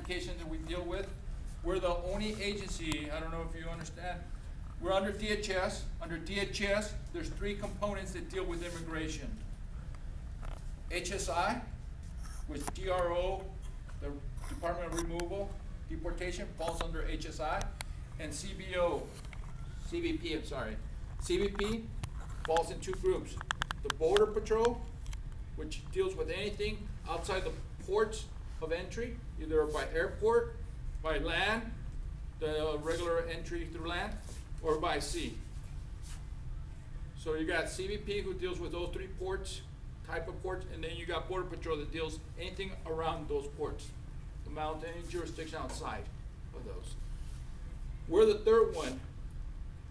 applications that we deal with. We're the only agency, I don't know if you understand, we're under DHS. Under DHS, there's 3 components that deal with immigration. HSI, which DRO, the Department of Removal, Deportation, falls under HSI, and CBP, CBP falls in 2 groups. The Border Patrol, which deals with anything outside the ports of entry, either by airport, by land, the regular entry through land, or by sea. So you got CBP who deals with those 3 ports, type of ports, and then you got Border Patrol that deals anything around those ports, the mountain, any jurisdiction outside of those. We're the 3rd one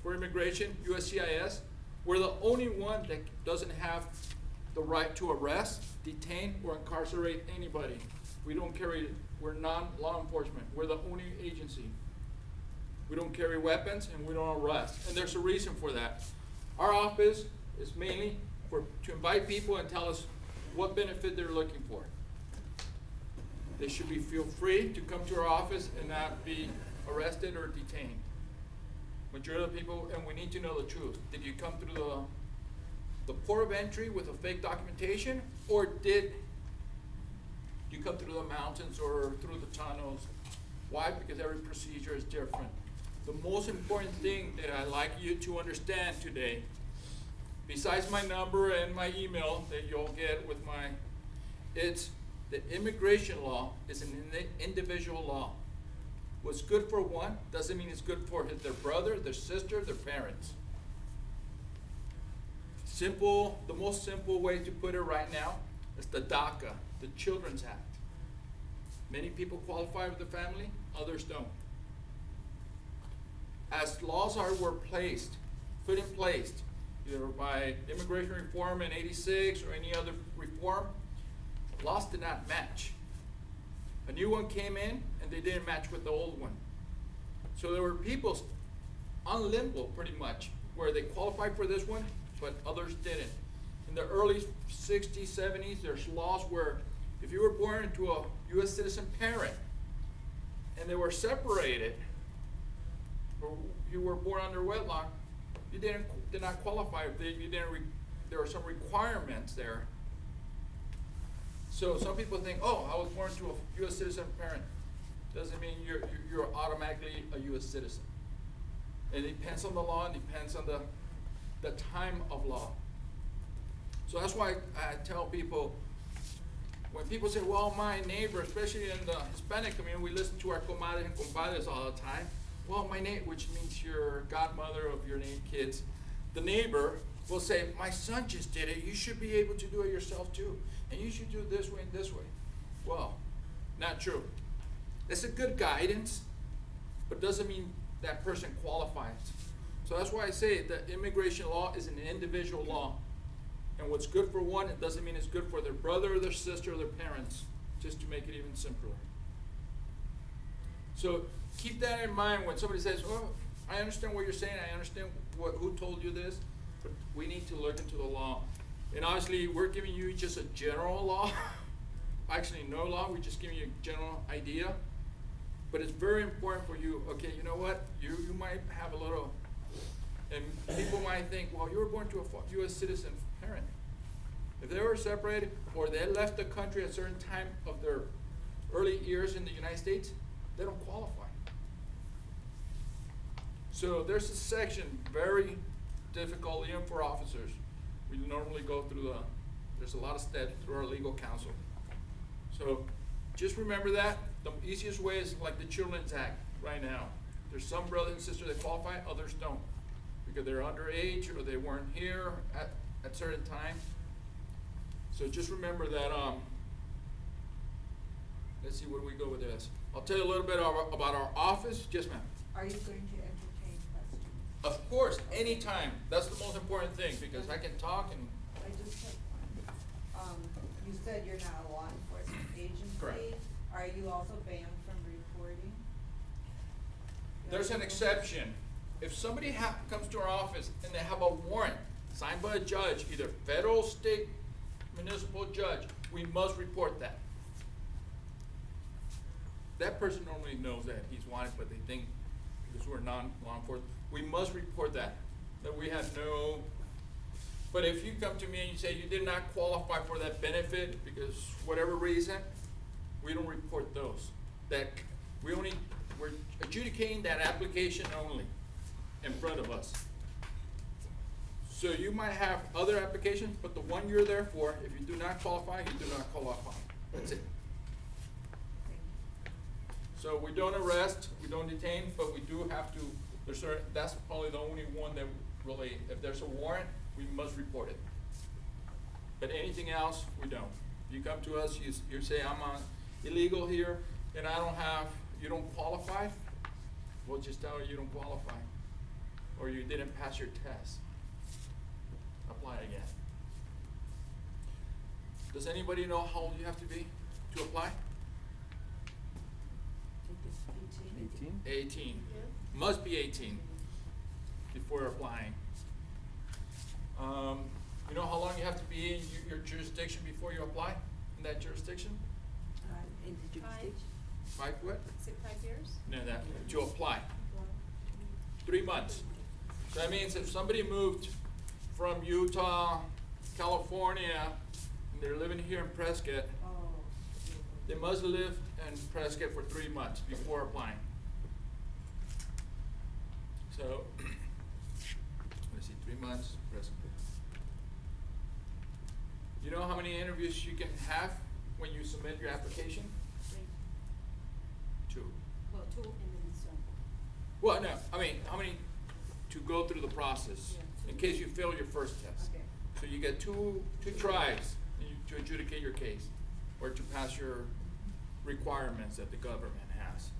for immigration, USCIS. We're the only one that doesn't have the right to arrest, detain, or incarcerate anybody. We don't carry, we're non-law enforcement. We're the only agency. We don't carry weapons and we don't arrest. And there's a reason for that. Our office is mainly to invite people and tell us what benefit they're looking for. They should feel free to come to our office and not be arrested or detained. Majority of the people, and we need to know the truth. Did you come through the port of entry with a fake documentation, or did you come through the mountains or through the tunnels? Why? Because every procedure is different. The most important thing that I'd like you to understand today, besides my number and my email that you'll get with it's that immigration law is an individual law. What's good for one doesn't mean it's good for their brother, their sister, their parents. The most simple way to put it right now is the DACA, the Children's Act. Many people qualify with the family, others don't. As laws were put in place, either by immigration reform in '86 or any other reform, laws did not match. A new one came in and they didn't match with the old one. So there were people on limbo pretty much, where they qualified for this one, but others didn't. In the early 60s, 70s, there's laws where if you were born into a U.S. citizen parent and they were separated, or you were born under wedlock, you did not qualify. There were some requirements there. So some people think, oh, I was born to a U.S. citizen parent. Doesn't mean you're automatically a U.S. citizen. It depends on the law, it depends on the time of law. So that's why I tell people, when people say, well, my neighbor, especially in the Hispanic community, we listen to our comadres and compadres all the time. Well, my neighbor, which means your godmother of your kids, the neighbor will say, my son just did it. You should be able to do it yourself too. And you should do it this way and this way. Well, not true. It's a good guidance, but doesn't mean that person qualifies. So that's why I say that immigration law is an individual law. And what's good for one, it doesn't mean it's good for their brother or their sister or their parents, just to make it even simpler. So keep that in mind when somebody says, oh, I understand what you're saying, I understand who told you this, but we need to look into the law. And obviously, we're giving you just a general law. Actually, no law, we're just giving you a general idea. But it's very important for you, okay, you know what, you might have a little, and people might think, well, you were born to a U.S. citizen parent. If they were separated or they left the country at a certain time of their early years in the United States, they don't qualify. So there's a section, very difficult even for officers. We normally go through there's a lot of steps through our legal counsel. So just remember that. The easiest way is like the Children's Act right now. There's some brothers and sisters that qualify, others don't, because they're underage or they weren't here at certain time. So just remember that, let's see, where do we go with this? I'll tell you a little bit about our office. Yes, ma'am. Are you going to entertain questions? Of course, anytime. That's the most important thing, because I can talk and. I just have one. You said you're not a law enforcement agency. Correct. Are you also banned from reporting? There's an exception. If somebody comes to our office and they have a warrant signed by a judge, either federal, state, municipal judge, we must report that. that person normally knows that he's wanted, but they think because we're non-law enforcement, we must report that we had no. But if you come to me and you say you did not qualify for that benefit because whatever reason, we don't report those. That we're adjudicating that application only in front of us. So you might have other applications, but the one you're there for, if you do not qualify, you do not qualify. That's it. So we don't arrest, we don't detain, but we do have to, that's probably the only one that really, if there's a warrant, we must report it. But anything else, we don't. You come to us, you say, I'm illegal here, and you don't qualify, we'll just tell you don't qualify. Or you didn't pass your test. Apply again. Does anybody know how old you have to be to apply? 18? 18. Yeah. Must be 18 before applying. You know how long you have to be in your jurisdiction before you apply in that jurisdiction? In the jurisdiction. 5 what? Is it 5 years? No, to apply. 3 months. So that means if somebody moved from Utah, California, and they're living here in Prescott, Oh. they must live in Prescott for 3 months before applying. So, let's see, 3 months, Prescott. You know how many interviews you can have when you submit your application? 2. Well, 2 and then some. Well, no, I mean, how many to go through the process Yeah. in case you fail your first test? Okay. So you get two tries to adjudicate your case or to pass your requirements that the government has.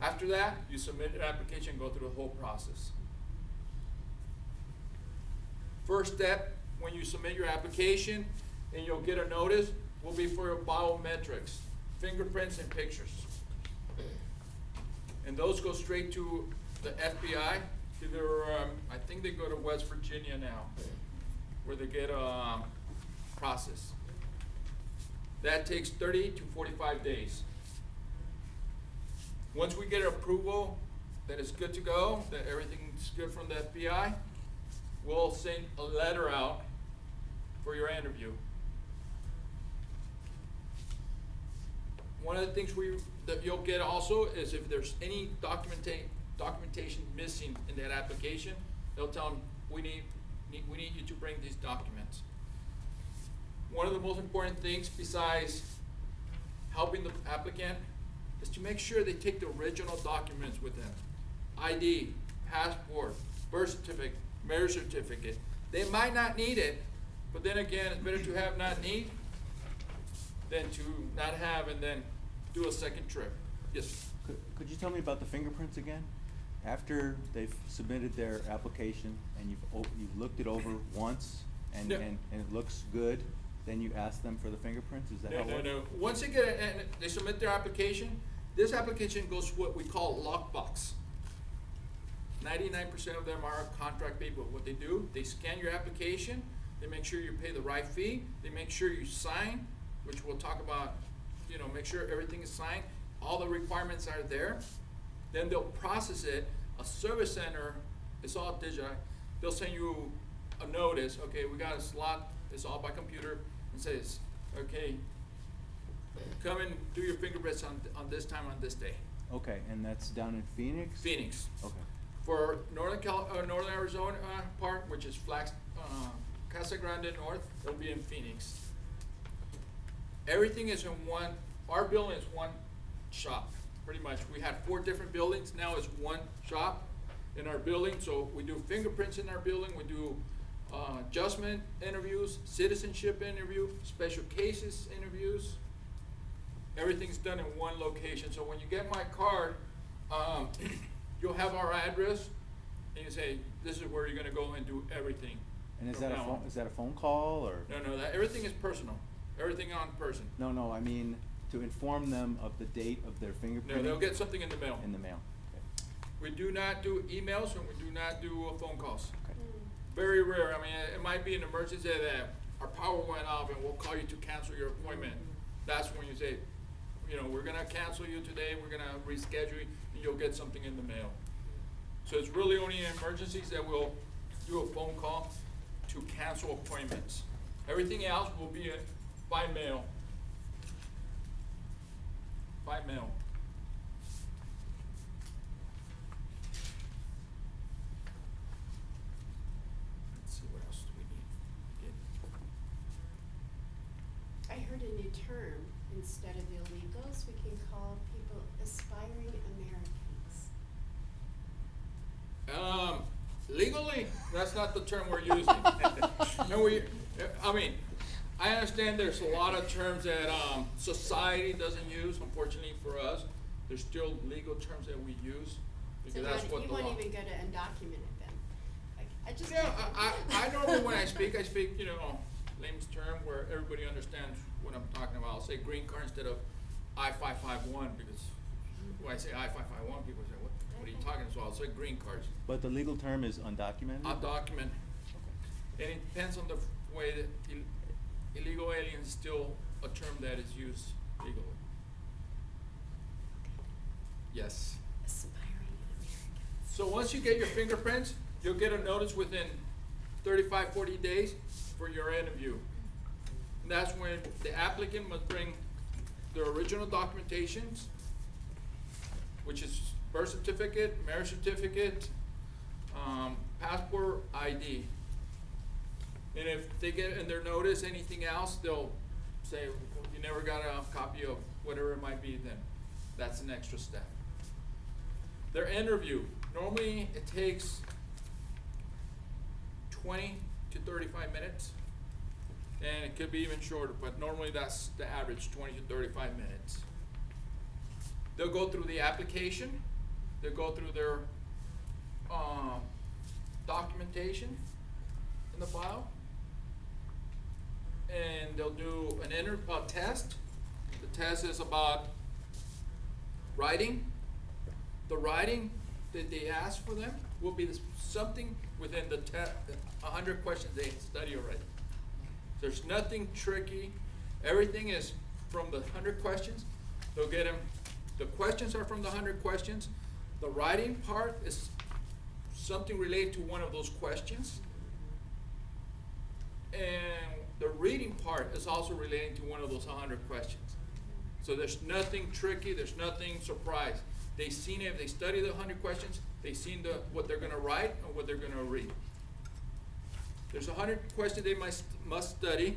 After that, you submit an application, go through the whole process. First step, when you submit your application and you'll get a notice, will be for your biometrics, fingerprints and pictures. And those go straight to the FBI. Either, I think they go to West Virginia now, where they get processed. That takes 30 to 45 days. Once we get approval that it's good to go, that everything's good from the FBI, we'll send a letter out for your interview. One of the things that you'll get also is if there's any documentation missing in that application, they'll tell them, we need you to bring these documents. One of the most important things besides helping the applicant is to make sure they take the original documents with them. ID, passport, birth certificate, marriage certificate. They might not need it, but then again, it's better to have not need than to not have and then do a second trip. Yes. Could you tell me about the fingerprints again? After they've submitted their application and you've looked it over once and No. and it looks good, then you ask them for the fingerprints? Is that how it works? No. Once they get it and they submit their application, this application goes to what we call lockbox. 99% of them are contract people. What they do, they scan your application, they make sure you pay the right fee, they make sure you sign, which we'll talk about, make sure everything is signed, all the requirements are there. Then they'll process it. A service center, it's all digital. They'll send you a notice, okay, we got a slot, it's all by computer, and says, okay, come and do your fingerprints on this time, on this day. Okay, and that's down in Phoenix? Phoenix. Okay. For Northern Arizona part, which is Casa Grande North, it'll be in Phoenix. Everything is in our building is one shop, pretty much. We had 4 different buildings, now it's one shop in our building. So we do fingerprints in our building, we do adjustment interviews, citizenship interview, special cases interviews. Everything's done in one location. So when you get my card, you'll have our address, and you say, this is where you're gonna go and do everything. And is from that a now phone, on. is that a phone call or? No, everything is personal. Everything on person. No, I mean, to inform them of the date of their fingerprinting? No, they'll get something in the mail. In the mail, okay. We do not do emails, and we do not do phone calls. Okay. Very rare. I mean, it might be an emergency that our power went off and we'll call you to cancel your appointment. That's when you say, you know, we're gonna cancel you today, we're gonna reschedule you, and you'll get something in the mail. So it's really only in emergencies that we'll do a phone call to cancel appointments. Everything else will be by mail. By mail. Let's see, what else do we need? I heard a new term, instead of illegals, we can call people aspiring Americans. Legally, that's not the term we're using. And I understand there's a lot of terms that, society doesn't use, unfortunately for us. There's still legal terms that we use, So because that's what you the law. won't even go to undocumented then? I just. Yeah, I normally when I speak, you know, layman's term where everybody understands what I'm talking about. I'll say green card instead of I-551, because when I say I-551, people say, what are you talking about? So I'll say green cards. But the legal term is undocumented? Undocumented. And it depends on the way that illegal alien is still a term that is used legally. Yes. Aspiring Americans. So once you get your fingerprints, you'll get a notice within 35, 40 days for your interview. And that's when the applicant must bring their original documentations, which is birth certificate, marriage certificate, passport, ID. And if they get in their notice anything else, they'll say, you never got a copy of whatever it might be, then that's an extra step. Their interview, normally it takes 20 to 35 minutes, and it could be even shorter, but normally that's the average, 20 to 35 minutes. They'll go through the application, they'll go through their documentation in the file, and they'll do a test. The test is about writing. The writing that they ask for them will be something within the 100 questions they study already. There's nothing tricky. Everything is from the 100 questions. They'll get them. The questions are from the 100 questions. The writing part is something related to one of those questions. And the reading part is also relating to one of those 100 questions. So there's nothing tricky, there's nothing surprise. They've seen it, if they study the 100 questions, they've seen what they're gonna write and what they're gonna read. There's 100 questions they must study.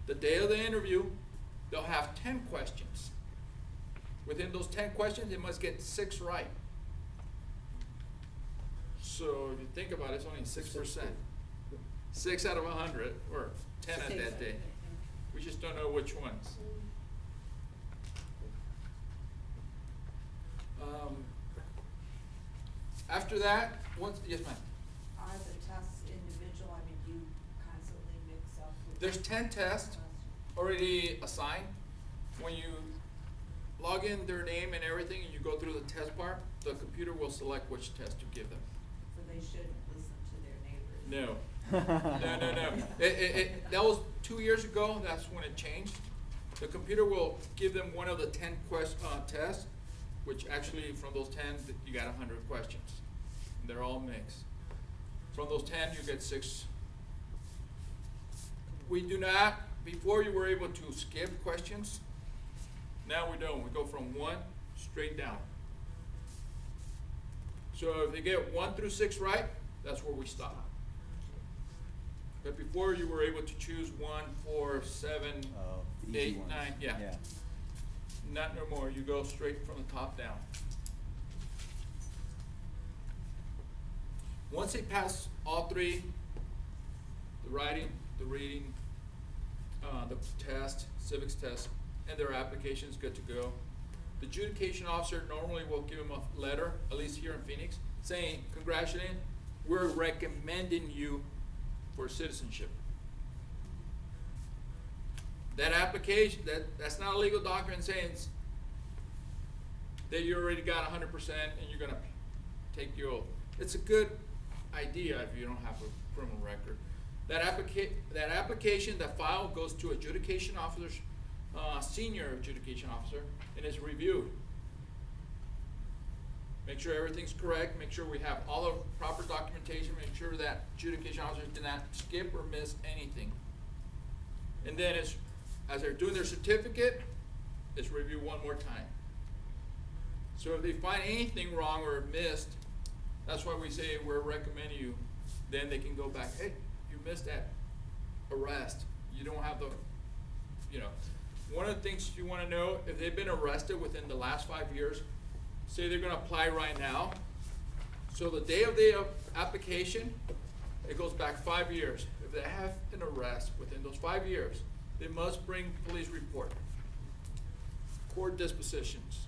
The day of the interview, they'll have 10 questions. Within those 10 questions, they must get 6 right. So if you think about it, it's only 6%. 6 out of 100, or 10 at that day. We just don't know which ones. After that, yes ma'am. Are the tests individual? I mean, do you constantly mix up with? There's 10 tests already assigned. When you log in their name and everything and you go through the test part, the computer will select which test to give them. So they shouldn't listen to their neighbors? No. No. That was 2 years ago, that's when it changed. The computer will give them one of the 10 tests, which actually from those 10, you got 100 questions. They're all mixed. From those 10, you get 6. We do not, before you were able to skip questions, now we don't. We go from 1 straight down. So if they get 1 through 6 right, that's where we stop. But before you were able to choose 1, 4, 7, The easy 8, ones. 9, yeah. Not no more. You go straight from the top down. Once they pass all 3, the writing, the reading, the test, civics test, and their application is good to go, the adjudication officer normally will give them a letter, at least here in Phoenix, saying, congratulating, we're recommending you for citizenship. That application, that's not a legal document saying that you already got 100% and you're gonna take your oath. It's a good idea if you don't have a criminal record. That application, that file goes to adjudication officers senior adjudication officer, and it's reviewed. Make sure everything's correct, make sure we have all the proper documentation, make sure that adjudication officers did not skip or miss anything. And then as they're doing their certificate, it's reviewed one more time. So if they find anything wrong or missed, that's why we say we're recommending you, then they can go back, hey, you missed that arrest. You don't have the, one of the things you wanna know, if they've been arrested within the last 5 years, say they're gonna apply right now, so the day of the application, it goes back 5 years. If they have an arrest within those 5 years, they must bring police report, court dispositions.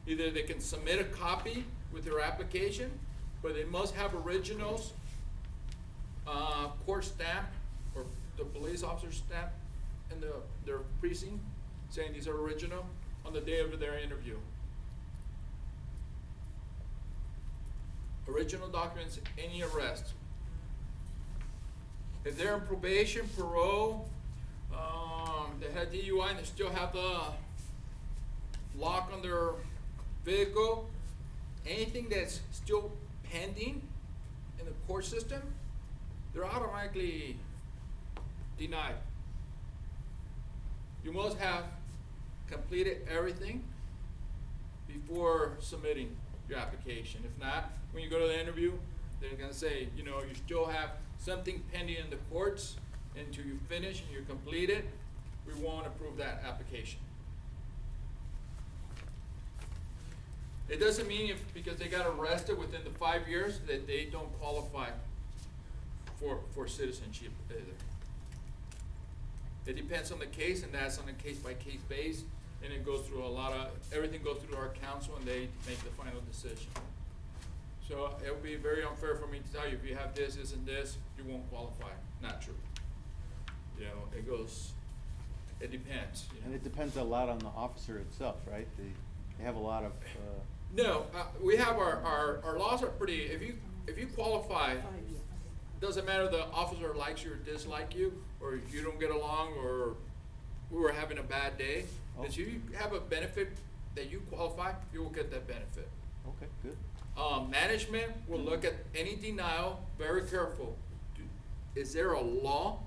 Either they can submit a copy with their application, but they must have originals, court stamp, or the police officer stamp in their precinct, saying these are original on the day of their interview. Original documents, any arrest. If they're in probation, parole, they had DUI and they still have the lock on their vehicle, anything that's still pending in the court system, they're automatically denied. You must have completed everything before submitting your application. If not, when you go to the interview, they're gonna say, you still have something pending in the courts, until you finish and you complete it, we won't approve that application. It doesn't mean because they got arrested within the 5 years that they don't qualify for citizenship either. It depends on the case, and that's on a case-by-case basis, and it goes through everything goes through our council, and they make the final decision. So it would be very unfair for me to tell you, if you have this, this, and this, you won't qualify. Not true. It depends. And it depends a lot on the officer itself, right? They have a lot of, No, we have our laws are pretty, if you qualify, doesn't matter the officer likes you or dislike you, or you don't get along, or we were having a bad day. If you have a benefit that you qualify, you will get that benefit. okay, good. Management will look at any denial very careful. Is there a law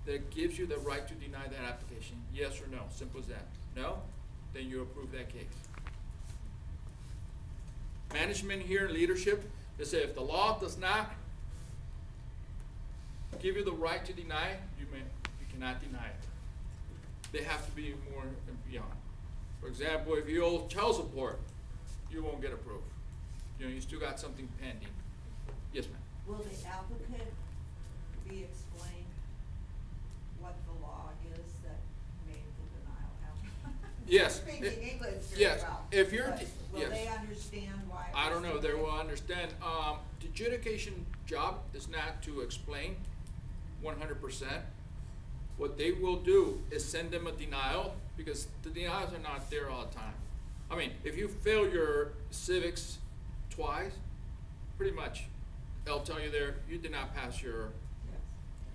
that gives you the right to deny that application? Yes or no? Simple as that. No? Then you approve that case. Management here, leadership, they say if the law does not give you the right to deny, you cannot deny it. They have to be more and beyond. For example, if you owe child support, you won't get approved. You still got something pending. Yes, ma'am. Will the applicant be explained what the law is that made the denial happen? Yes. Speaking English very yes. well. If you're But will yes. they understand why? it I don't was know, they delayed? will understand. The adjudication job is not to explain 100%. What they will do is send them a denial, because the denials are not there all the time. I mean, if you fail your civics twice, pretty much, they'll tell you there, you did not pass your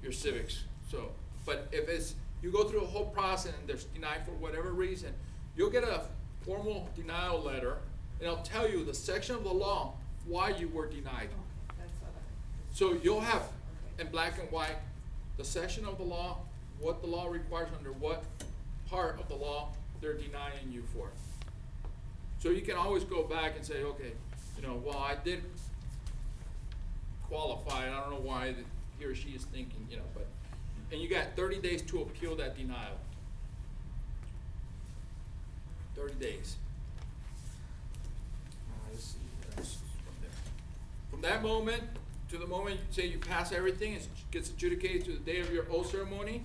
Yes. civics. So, but if you go through a whole process and there's denied for whatever reason, you'll get a formal denial letter, and it'll tell you the section of the law why you were denied. Okay, that's what I. So you'll have in black and white the section of the law, what the law requires under what part of the law they're denying you for. So you can always go back and say, okay, well, I did qualify, and I don't know why he or she is thinking, but, and you got 30 days to appeal that denial. 30 days. Let's see, that's from there. From that moment to the moment you say you pass everything, it gets adjudicated to the day of your oath ceremony,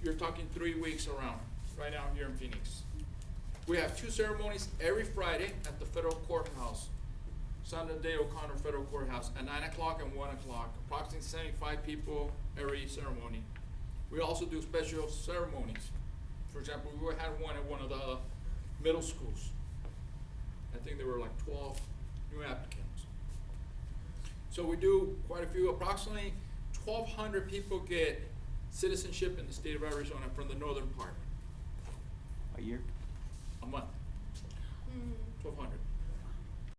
you're talking 3 weeks around, right now here in Phoenix. We have 2 ceremonies every Friday at the federal courthouse, Sandra Day O'Connor Federal Courthouse, at 9 o'clock and 1 o'clock, approximately 75 people every ceremony. We also do special ceremonies. For example, we had one at one of the middle schools. I think there were like 12 new applicants. So we do quite a few, approximately 1,200 people get citizenship in the state of Arizona from the northern part. A year? A month.